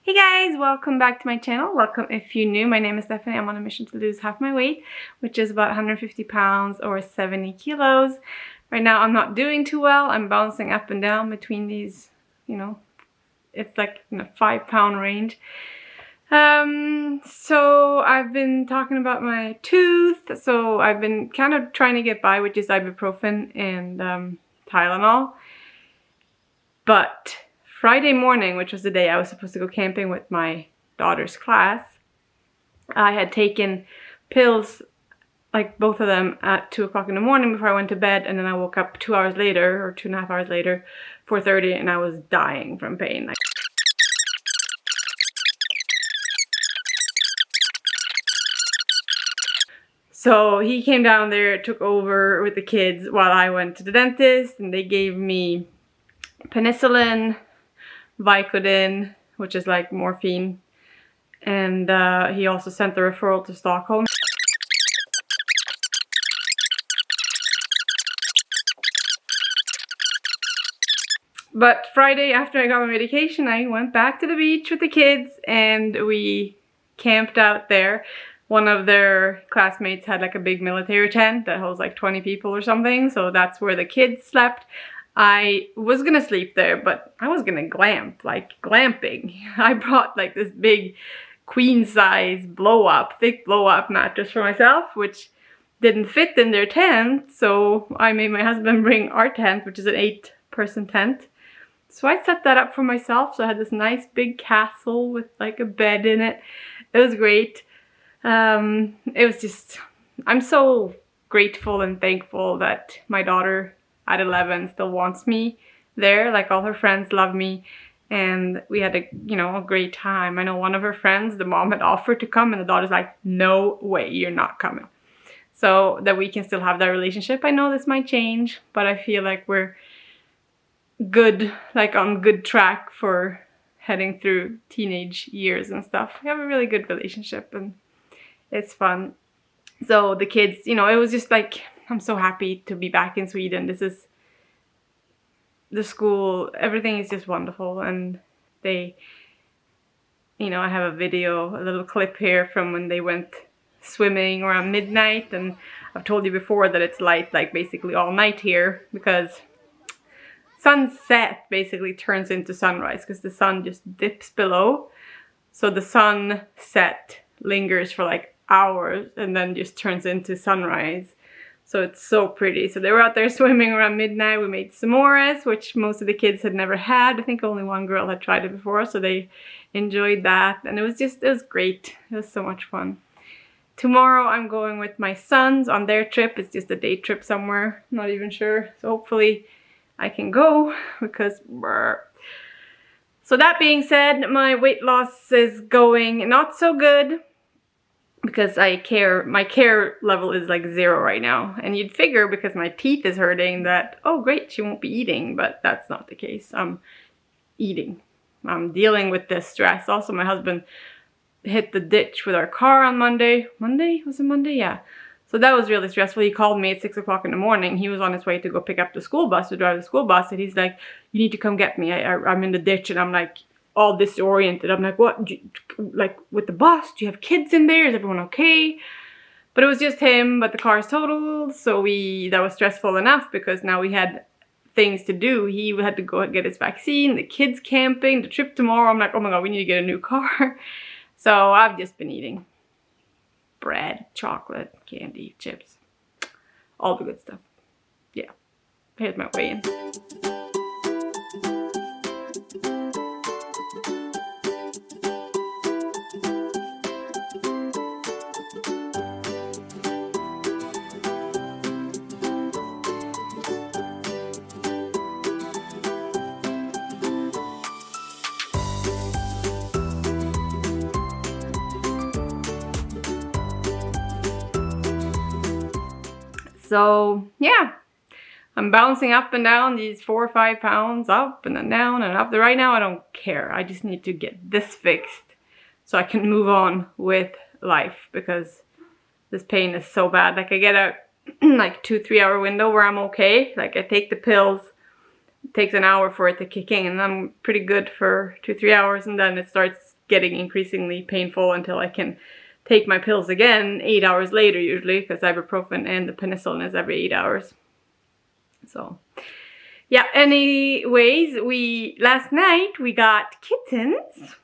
Hey guys, welcome back to my channel. Welcome if you're new. My name is Stephanie. I'm on a mission to lose half my weight, which is about 150 pounds or 70 kilos. Right now I'm not doing too well. I'm bouncing up and down between these, it's like in a 5-pound range. So I've been talking about my tooth. So I've been kind of trying to get by with just ibuprofen and Tylenol. But Friday morning, which was the day I was supposed to go camping with my daughter's class, I had taken pills, like both of them, at 2 o'clock in the morning before I went to bed, and then I woke up 2 hours later, or 2.5 hours later, 4:30, and I was dying from pain. So he came down there, took over with the kids while I went to the dentist, and they gave me penicillin, Vicodin, which is like morphine, and he also sent the referral to Stockholm. But Friday, after I got my medication, I went back to the beach with the kids and we camped out there. One of their classmates had like a big military tent that holds like 20 people or something, so that's where the kids slept. I was gonna sleep there, but I was gonna glamp, like glamping. I brought like this big queen size thick blow up mattress for myself, which didn't fit in their tent, so I made my husband bring our tent, which is an 8-person tent. So I set that up for myself, so I had this nice big castle with like a bed in it. It was great. It was just, I'm so grateful and thankful that my daughter at 11 still wants me there. Like, all her friends love me, and we had a great time. I know one of her friends, the mom had offered to come, and the daughter's like, no way, you're not coming. So that we can still have that relationship. I know this might change, but I feel like we're good, like on good track for heading through teenage years and stuff. We have a really good relationship and it's fun. So the kids, it was just like, I'm so happy to be back in Sweden. This is the school, everything is just wonderful, and they, I have a video, a little clip here from when they went swimming around midnight, and I've told you before that it's light like basically all night here because sunset basically turns into sunrise because the sun just dips below. So the sunset lingers for like hours and then just turns into sunrise. So it's so pretty. So they were out there swimming around midnight. We made s'mores, which most of the kids had never had. I think only one girl had tried it before, so they enjoyed that. And it was great. It was so much fun. Tomorrow I'm going with my sons on their trip. It's just a day trip somewhere. Not even sure. So hopefully I can go because So that being said, my weight loss is going not so good because my care level is like 0 right now. And you'd figure because my teeth is hurting that, oh great, she won't be eating, but that's not the case. I'm eating. I'm dealing with this stress. Also, my husband hit the ditch with our car on Monday. Was it Monday? Yeah. So that was really stressful. He called me at 6 o'clock in the morning. He was on his way to go pick up the school bus, to drive the school bus. And he's like, you need to come get me. I'm in the ditch. And I'm like, all disoriented. I'm like, what? Like, with the bus? Do you have kids in there? Is everyone okay? But it was just him. But the car is totaled. So that was stressful enough because now we had things to do. He had to go get his vaccine, the kids camping, the trip tomorrow. I'm like, oh my God, we need to get a new car. So I've just been eating bread, chocolate, candy, chips, all the good stuff. Yeah, here's my weigh-in. So yeah, I'm bouncing up and down these 4 or 5 pounds, up and then down and up. Right now I don't care. I just need to get this fixed so I can move on with life because this pain is so bad. Like, I get a like 2-3 hour window where I'm okay. Like, I take the pills, it takes an hour for it to kick in, and I'm pretty good for 2-3 hours, and then it starts getting increasingly painful until I can take my pills again 8 hours later usually, because ibuprofen and the penicillin is every 8 hours. So yeah, anyways, last night we got Kittens.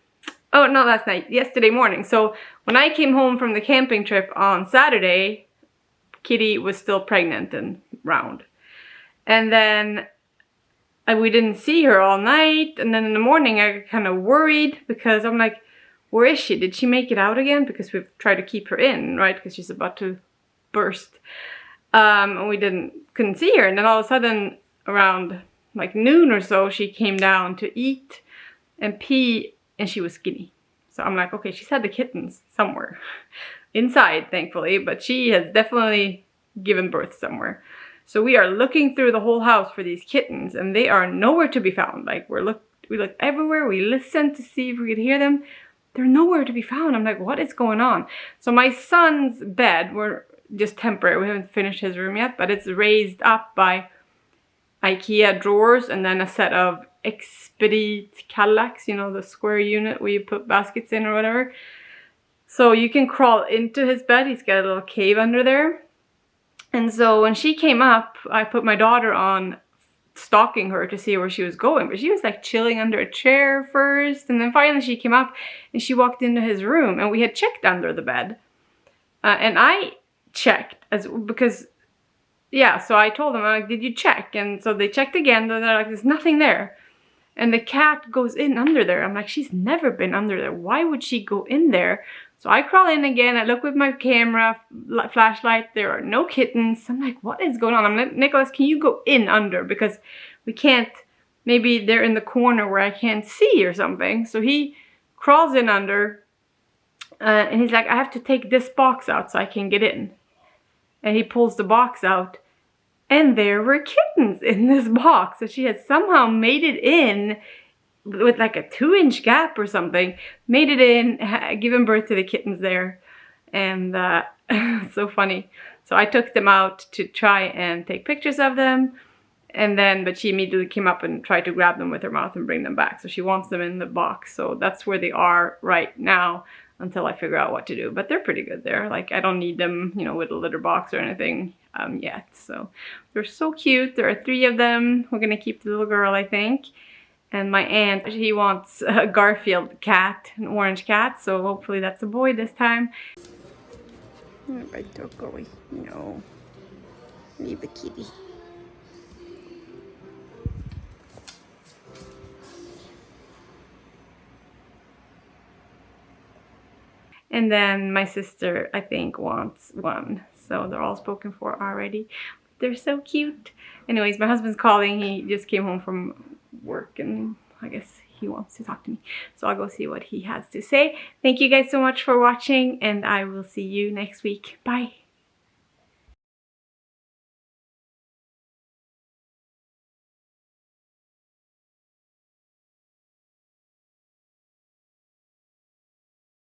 Oh, not last night, yesterday morning. So when I came home from the camping trip on Saturday, Kitty was still pregnant and round. And then we didn't see her all night. And then in the morning I got kind of worried because I'm like, where is she? Did she make it out again? Because we've tried to keep her in, right? Because she's about to burst. And we couldn't see her. And then all of a sudden around like noon or so, she came down to eat and pee. And she was skinny. So I'm like, okay, she's had the kittens somewhere. Inside, thankfully. But she has definitely given birth somewhere. So we are looking through the whole house for these kittens. And they are nowhere to be found. Like, we look everywhere. We listen to see if we could hear them. They're nowhere to be found. I'm like, what is going on? So my son's bed, we're just temporary. We haven't finished his room yet. But it's raised up by IKEA drawers. And then a set of Expedit Kallax, you know, the square unit where you put baskets in or whatever. So you can crawl into his bed. He's got a little cave under there. And so when she came up, I put my daughter on stalking her to see where she was going. But she was like chilling under a chair first. And then finally she came up and she walked into his room. And we had checked under the bed. And I checked because... yeah, so I told them, I'm like, did you check? And so they checked again, and they're like, there's nothing there. And the cat goes in under there. I'm like, she's never been under there. Why would she go in there? So I crawl in again. I look with my camera, flashlight. There are no kittens. I'm like, what is going on? I'm like, Nicholas, can you go in under? Because we can't, maybe they're in the corner where I can't see or something. So he crawls in under, and he's like, I have to take this box out so I can get in. And he pulls the box out, and there were kittens in this box. So she had somehow made it in with like a 2-inch gap or something. Made it in, given birth to the kittens there. And so funny. So I took them out to try and take pictures of them. And then, but she immediately came up and tried to grab them with her mouth and bring them back. So she wants them in the box. So that's where they are right now, until I figure out what to do. But they're pretty good there. Like, I don't need them, you know, with a litter box or anything yet. So they're so cute. There are 3 of them. We're gonna keep the little girl, I think. And my aunt, she wants a Garfield cat, an orange cat. So hopefully that's a boy this time. Don't go away. No. Leave the kitty. And then my sister, I think, wants one. So they're all spoken for already. They're so cute. Anyways, my husband's calling. He just came home from work and I guess he wants to talk to me. So I'll go see what he has to say. Thank you guys so much for watching, and I will see you next week. Bye.